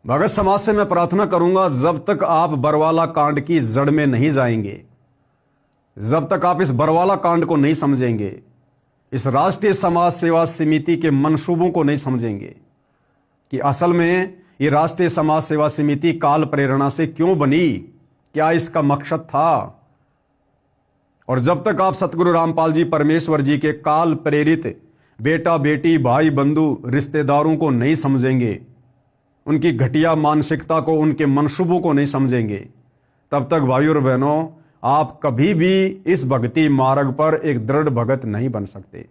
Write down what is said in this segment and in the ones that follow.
भगत समाज से मैं प्रार्थना करूंगा, जब तक आप बरवाला कांड की जड़ में नहीं जाएंगे, जब तक आप इस बरवाला कांड को नहीं समझेंगे, इस राष्ट्रीय समाज सेवा समिति के मंसूबों को नहीं समझेंगे कि असल में ये राष्ट्रीय समाज सेवा समिति काल प्रेरणा से क्यों बनी, क्या इसका मकसद था, और जब तक आप सतगुरु रामपाल जी परमेश्वर जी के काल प्रेरित बेटा बेटी भाई बंधु रिश्तेदारों को नहीं समझेंगे, उनकी घटिया मानसिकता को, उनके मंसूबों को नहीं समझेंगे, तब तक भाइयों और बहनों आप कभी भी इस भक्ति मार्ग पर एक दृढ़ भगत नहीं बन सकते।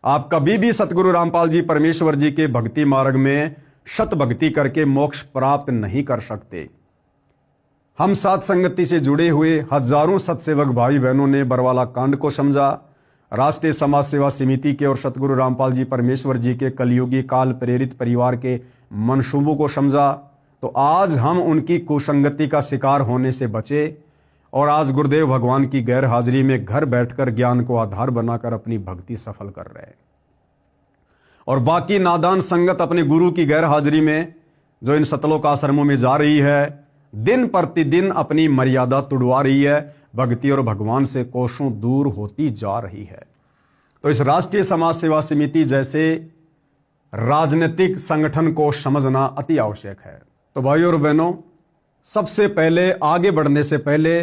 आप कभी भी सतगुरु रामपाल जी परमेश्वर जी के भक्ति मार्ग में शत भक्ति करके मोक्ष प्राप्त नहीं कर सकते। हम साथ संगति से जुड़े हुए हजारों सत्सेवक भाई बहनों ने बरवाला कांड को समझा, राष्ट्रीय समाज सेवा समिति के और सतगुरु रामपाल जी परमेश्वर जी के कलयुगी काल प्रेरित परिवार के मंसूबों को समझा, तो आज हम उनकी कुसंगति का शिकार होने से बचे और आज गुरुदेव भगवान की गैर हाजिरी में घर बैठकर ज्ञान को आधार बनाकर अपनी भक्ति सफल कर रहे हैं। और बाकी नादान संगत अपने गुरु की गैर हाजिरी में जो इन सतलोक आश्रमों में जा रही है, दिन प्रतिदिन अपनी मर्यादा तुड़वा रही है, भक्ति और भगवान से कोसों दूर होती जा रही है। तो इस राष्ट्रीय समाज सेवा समिति जैसे राजनीतिक संगठन को समझना अति आवश्यक है। तो भाइयों और बहनों, सबसे पहले आगे बढ़ने से पहले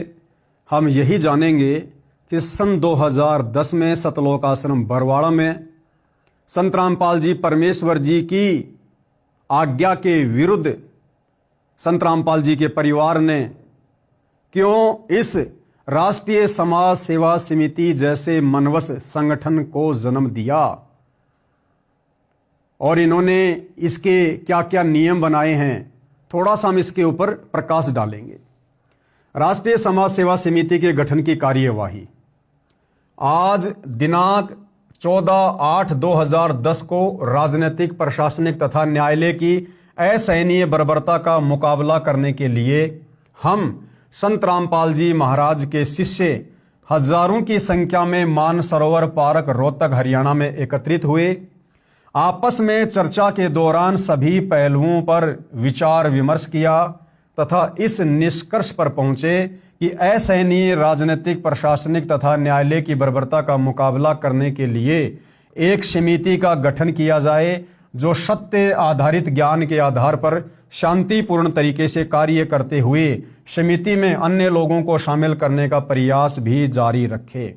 हम यही जानेंगे कि सन 2010 में सतलोक आश्रम बरवाड़ा में संत रामपाल जी परमेश्वर जी की आज्ञा के विरुद्ध संत रामपाल जी के परिवार ने क्यों इस राष्ट्रीय समाज सेवा समिति जैसे मनवस संगठन को जन्म दिया और इन्होंने इसके क्या क्या नियम बनाए हैं, थोड़ा सा हम इसके ऊपर प्रकाश डालेंगे। राष्ट्रीय समाज सेवा समिति के गठन की कार्यवाही आज दिनांक 14/8/2010 को राजनीतिक, प्रशासनिक तथा न्यायालय की असहनीय बर्बरता का मुकाबला करने के लिए हम संत रामपाल जी महाराज के शिष्य हजारों की संख्या में मानसरोवर पार्क रोहतक हरियाणा में एकत्रित हुए। आपस में चर्चा के दौरान सभी पहलुओं पर विचार विमर्श किया तथा इस निष्कर्ष पर पहुंचे कि असहनीय राजनीतिक, प्रशासनिक तथा न्यायालय की बर्बरता का मुकाबला करने के लिए एक समिति का गठन किया जाए जो सत्य आधारित ज्ञान के आधार पर शांतिपूर्ण तरीके से कार्य करते हुए समिति में अन्य लोगों को शामिल करने का प्रयास भी जारी रखे।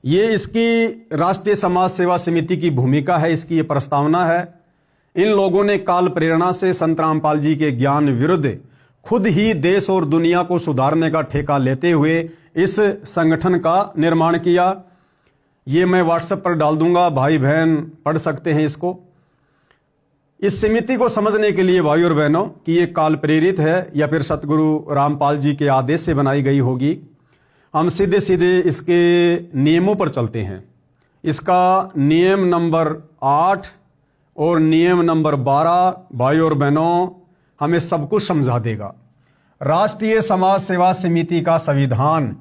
ये इसकी राष्ट्रीय समाज सेवा समिति की भूमिका है, इसकी ये प्रस्तावना है। इन लोगों ने काल प्रेरणा से संत रामपाल जी के ज्ञान विरुद्ध खुद ही देश और दुनिया को सुधारने का ठेका लेते हुए इस संगठन का निर्माण किया। ये मैं व्हाट्सएप पर डाल दूंगा, भाई बहन पढ़ सकते हैं इसको। इस समिति को समझने के लिए भाई और बहनों कि ये काल प्रेरित है या फिर सतगुरु रामपाल जी के आदेश से बनाई गई होगी, हम सीधे सीधे इसके नियमों पर चलते हैं। इसका नियम नंबर 8 और नियम नंबर 12 भाई और बहनों हमें सब कुछ समझा देगा। राष्ट्रीय समाज सेवा समिति का संविधान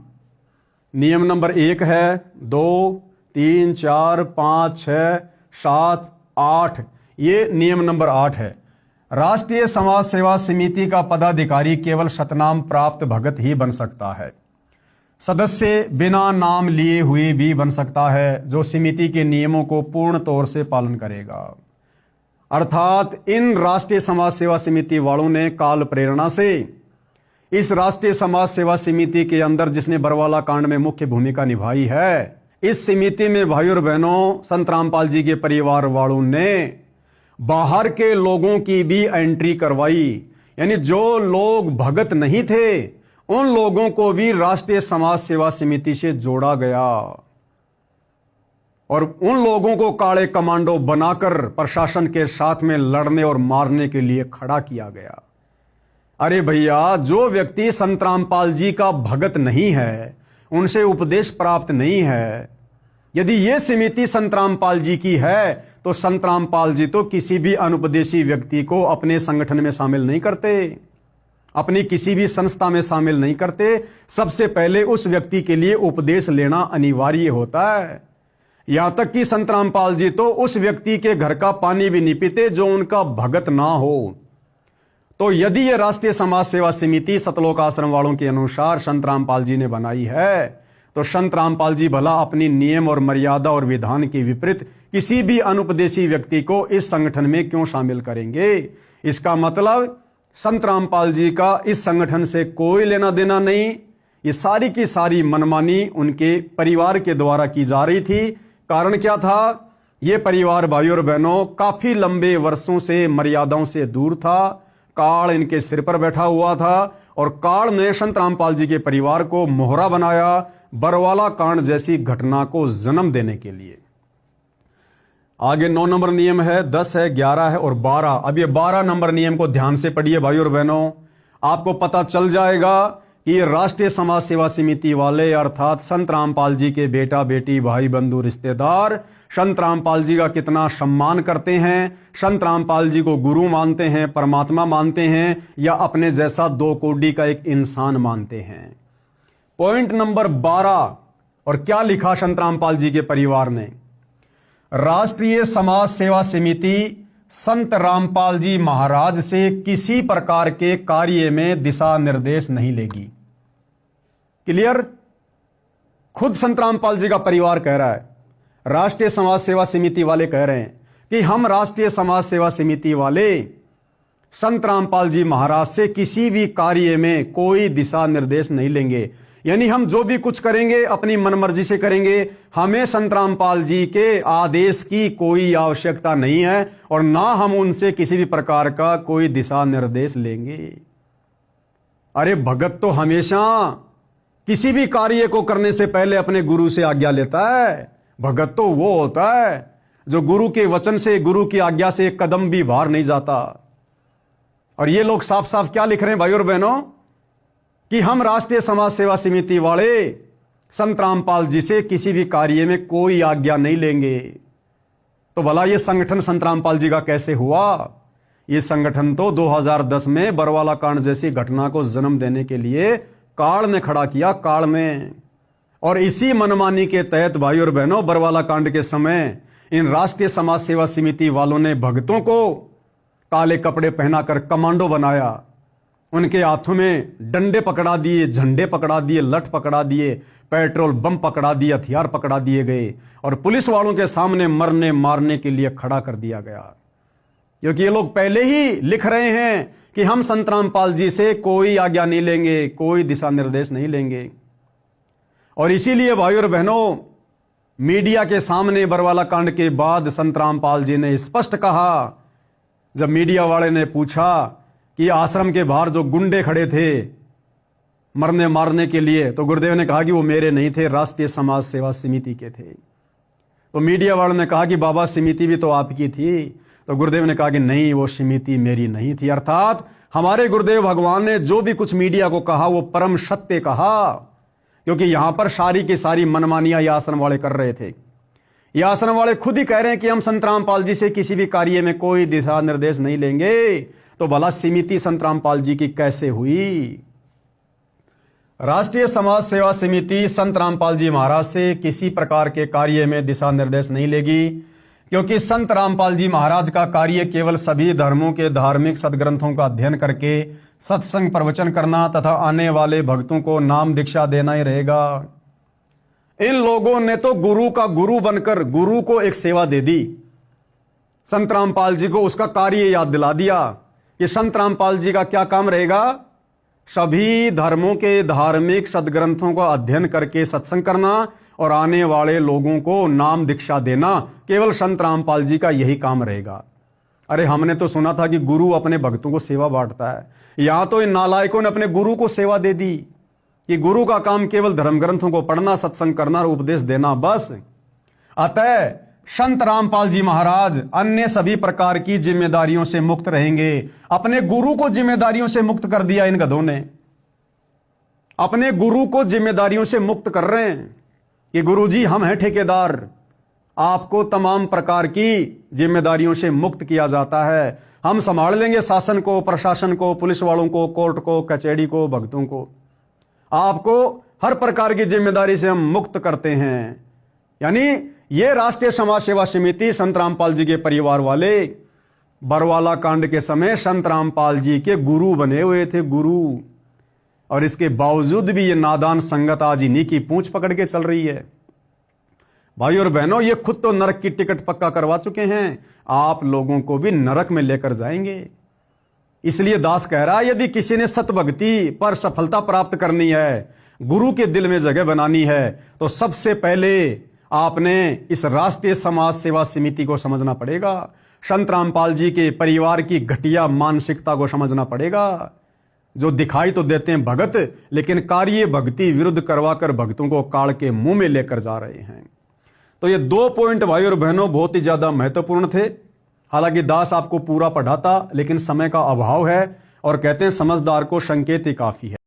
नियम नंबर 1 है, 2, 3, 4, 5, 6, 7, 8, ये नियम नंबर 8 है। राष्ट्रीय समाज सेवा समिति का पदाधिकारी केवल शतनाम प्राप्त भगत ही बन सकता है। सदस्य बिना नाम लिए हुए भी बन सकता है जो समिति के नियमों को पूर्ण तौर से पालन करेगा। अर्थात इन राष्ट्रीय समाज सेवा समिति वालों ने काल प्रेरणा से इस राष्ट्रीय समाज सेवा समिति के अंदर जिसने बरवाला कांड में मुख्य भूमिका निभाई है, इस समिति में भाई और बहनों संत रामपाल जी के परिवार वालों ने बाहर के लोगों की भी एंट्री करवाई। यानी जो लोग भगत नहीं थे उन लोगों को भी राष्ट्रीय समाज सेवा समिति से जोड़ा गया और उन लोगों को काले कमांडो बनाकर प्रशासन के साथ में लड़ने और मारने के लिए खड़ा किया गया। अरे भैया, जो व्यक्ति संत रामपाल जी का भगत नहीं है, उनसे उपदेश प्राप्त नहीं है, यदि यह समिति संत रामपाल जी की है तो संत रामपाल जी तो किसी भी अनुपदेशी व्यक्ति को अपने संगठन में शामिल नहीं करते, अपनी किसी भी संस्था में शामिल नहीं करते। सबसे पहले उस व्यक्ति के लिए उपदेश लेना अनिवार्य होता है। यहां तक कि संत रामपाल जी तो उस व्यक्ति के घर का पानी भी नहीं पीते जो उनका भगत ना हो। तो यदि ये राष्ट्रीय समाज सेवा समिति सतलोक आश्रम वालों के अनुसार संत रामपाल जी ने बनाई है, तो संत रामपाल जी भला अपनी नियम और मर्यादा और विधान के विपरीत किसी भी अनुपदेशी व्यक्ति को इस संगठन में क्यों शामिल करेंगे? इसका मतलब संत रामपाल जी का इस संगठन से कोई लेना देना नहीं। ये सारी की सारी मनमानी उनके परिवार के द्वारा की जा रही थी। कारण क्या था? ये परिवार भाइयों और बहनों काफी लंबे वर्षों से मर्यादाओं से दूर था। काल इनके सिर पर बैठा हुआ था और काल ने संत रामपाल जी के परिवार को मोहरा बनाया बरवाला कांड जैसी घटना को जन्म देने के लिए। आगे 9 नंबर नियम है, 10 है, 11 है और 12। अब ये 12 नंबर नियम को ध्यान से पढ़िए भाइयों और बहनों, आपको पता चल जाएगा कि ये राष्ट्रीय समाज सेवा समिति वाले अर्थात संत रामपाल जी के बेटा बेटी भाई बंधु रिश्तेदार संत रामपाल जी का कितना सम्मान करते हैं, संत रामपाल जी को गुरु मानते हैं, परमात्मा मानते हैं, या अपने जैसा 2 कोड़ी का एक इंसान मानते हैं। पॉइंट नंबर 12, और क्या लिखा संत रामपाल जी के परिवार ने? राष्ट्रीय समाज सेवा समिति संत रामपाल जी महाराज से किसी प्रकार के कार्य में दिशा निर्देश नहीं लेगी। क्लियर? खुद संत रामपाल जी का परिवार कह रहा है, राष्ट्रीय समाज सेवा समिति वाले कह रहे हैं कि हम राष्ट्रीय समाज सेवा समिति वाले संत रामपाल जी महाराज से किसी भी कार्य में कोई दिशा निर्देश नहीं लेंगे। यानी हम जो भी कुछ करेंगे अपनी मनमर्जी से करेंगे, हमें संत रामपाल जी के आदेश की कोई आवश्यकता नहीं है और ना हम उनसे किसी भी प्रकार का कोई दिशा निर्देश लेंगे। अरे भगत तो हमेशा किसी भी कार्य को करने से पहले अपने गुरु से आज्ञा लेता है। भगत तो वो होता है जो गुरु के वचन से, गुरु की आज्ञा से एक कदम भी बाहर नहीं जाता। और ये लोग साफ साफ क्या लिख रहे हैं भाई और बहनों कि हम राष्ट्रीय समाज सेवा समिति वाले संत रामपाल जी से किसी भी कार्य में कोई आज्ञा नहीं लेंगे। तो भला ये संगठन संत रामपाल जी का कैसे हुआ? ये संगठन तो 2010 में बरवाला कांड जैसी घटना को जन्म देने के लिए काल ने खड़ा किया, काल ने। और इसी मनमानी के तहत भाई और बहनों बरवाला कांड के समय इन राष्ट्रीय समाज सेवा समिति वालों ने भक्तों को काले कपड़े पहनाकर कमांडो बनाया। उनके हाथों में डंडे पकड़ा दिए, झंडे पकड़ा दिए, लठ पकड़ा दिए, पेट्रोल बम पकड़ा दिए, हथियार पकड़ा दिए गए और पुलिस वालों के सामने मरने मारने के लिए खड़ा कर दिया गया। क्योंकि ये लोग पहले ही लिख रहे हैं कि हम संत रामपाल जी से कोई आज्ञा नहीं लेंगे, कोई दिशा निर्देश नहीं लेंगे। और इसीलिए भाइयों और बहनों, मीडिया के सामने बरवाला कांड के बाद संत रामपाल जी ने स्पष्ट कहा, जब मीडिया वाले ने पूछा कि आश्रम के बाहर जो गुंडे खड़े थे मरने मारने के लिए, तो गुरुदेव ने कहा कि वो मेरे नहीं थे, राष्ट्रीय समाज सेवा समिति के थे। तो मीडिया वालों ने कहा कि बाबा समिति भी तो आपकी थी। तो गुरुदेव ने कहा कि नहीं, वो समिति मेरी नहीं थी। अर्थात हमारे गुरुदेव भगवान ने जो भी कुछ मीडिया को कहा वो परम सत्य कहा, क्योंकि यहां पर सारी की सारी मनमानियां ये आश्रम वाले कर रहे थे। ये आश्रम वाले खुद ही कह रहे हैं कि हम संत रामपाल जी से किसी भी कार्य में कोई दिशा निर्देश नहीं लेंगे। तो भला समिति संत रामपाल जी की कैसे हुई? राष्ट्रीय समाज सेवा समिति संत रामपाल जी महाराज से किसी प्रकार के कार्य में दिशा निर्देश नहीं लेगी, क्योंकि संत रामपाल जी महाराज का कार्य केवल सभी धर्मों के धार्मिक सदग्रंथों का अध्ययन करके सत्संग प्रवचन करना तथा आने वाले भक्तों को नाम दीक्षा देना ही रहेगा। इन लोगों ने तो गुरु का गुरु बनकर गुरु को एक सेवा दे दी, संत रामपाल जी को उसका कार्य याद दिला दिया कि संत रामपाल जी का क्या काम रहेगा? सभी धर्मों के धार्मिक सदग्रंथों का अध्ययन करके सत्संग करना और आने वाले लोगों को नाम दीक्षा देना, केवल संत रामपाल जी का यही काम रहेगा। अरे हमने तो सुना था कि गुरु अपने भक्तों को सेवा बांटता है। यहां तो इन नालायकों ने अपने गुरु को सेवा दे दी कि गुरु का काम केवल धर्म ग्रंथों को पढ़ना, सत्संग करना और उपदेश देना, बस। अतः संत रामपाल जी महाराज अन्य सभी प्रकार की जिम्मेदारियों से मुक्त रहेंगे। अपने गुरु को जिम्मेदारियों से मुक्त कर दिया इन गधों ने, अपने गुरु को जिम्मेदारियों से मुक्त कर रहे हैं कि गुरुजी हम हैं ठेकेदार, आपको तमाम प्रकार की जिम्मेदारियों से मुक्त किया जाता है, हम संभाल लेंगे शासन को, प्रशासन को, पुलिस वालों को, कोर्ट को, कचहरी को, भक्तों को, आपको हर प्रकार की जिम्मेदारी से हम मुक्त करते हैं। यानी ये राष्ट्रीय समाज सेवा समिति संत रामपाल जी के परिवार वाले बरवाला कांड के समय संत रामपाल जी के गुरु बने हुए थे, गुरु। और इसके बावजूद भी ये नादान संगत आज इन्हीं की पूंछ पकड़ के चल रही है। भाई और बहनों, ये खुद तो नरक की टिकट पक्का करवा चुके हैं, आप लोगों को भी नरक में लेकर जाएंगे। इसलिए दास कह रहा है, यदि किसी ने सतभक्ति पर सफलता प्राप्त करनी है, गुरु के दिल में जगह बनानी है, तो सबसे पहले आपने इस राष्ट्रीय समाज सेवा समिति को समझना पड़ेगा। संत रामपाल जी के परिवार की घटिया मानसिकता को समझना पड़ेगा, जो दिखाई तो देते हैं भगत, लेकिन कार्य भक्ति विरुद्ध करवाकर भक्तों को काल के मुंह में लेकर जा रहे हैं। तो ये 2 पॉइंट भाई और बहनों बहुत ही ज्यादा महत्वपूर्ण थे। हालांकि दास आपको पूरा पढ़ाता, लेकिन समय का अभाव है, और कहते हैं समझदार को संकेत ही काफी है।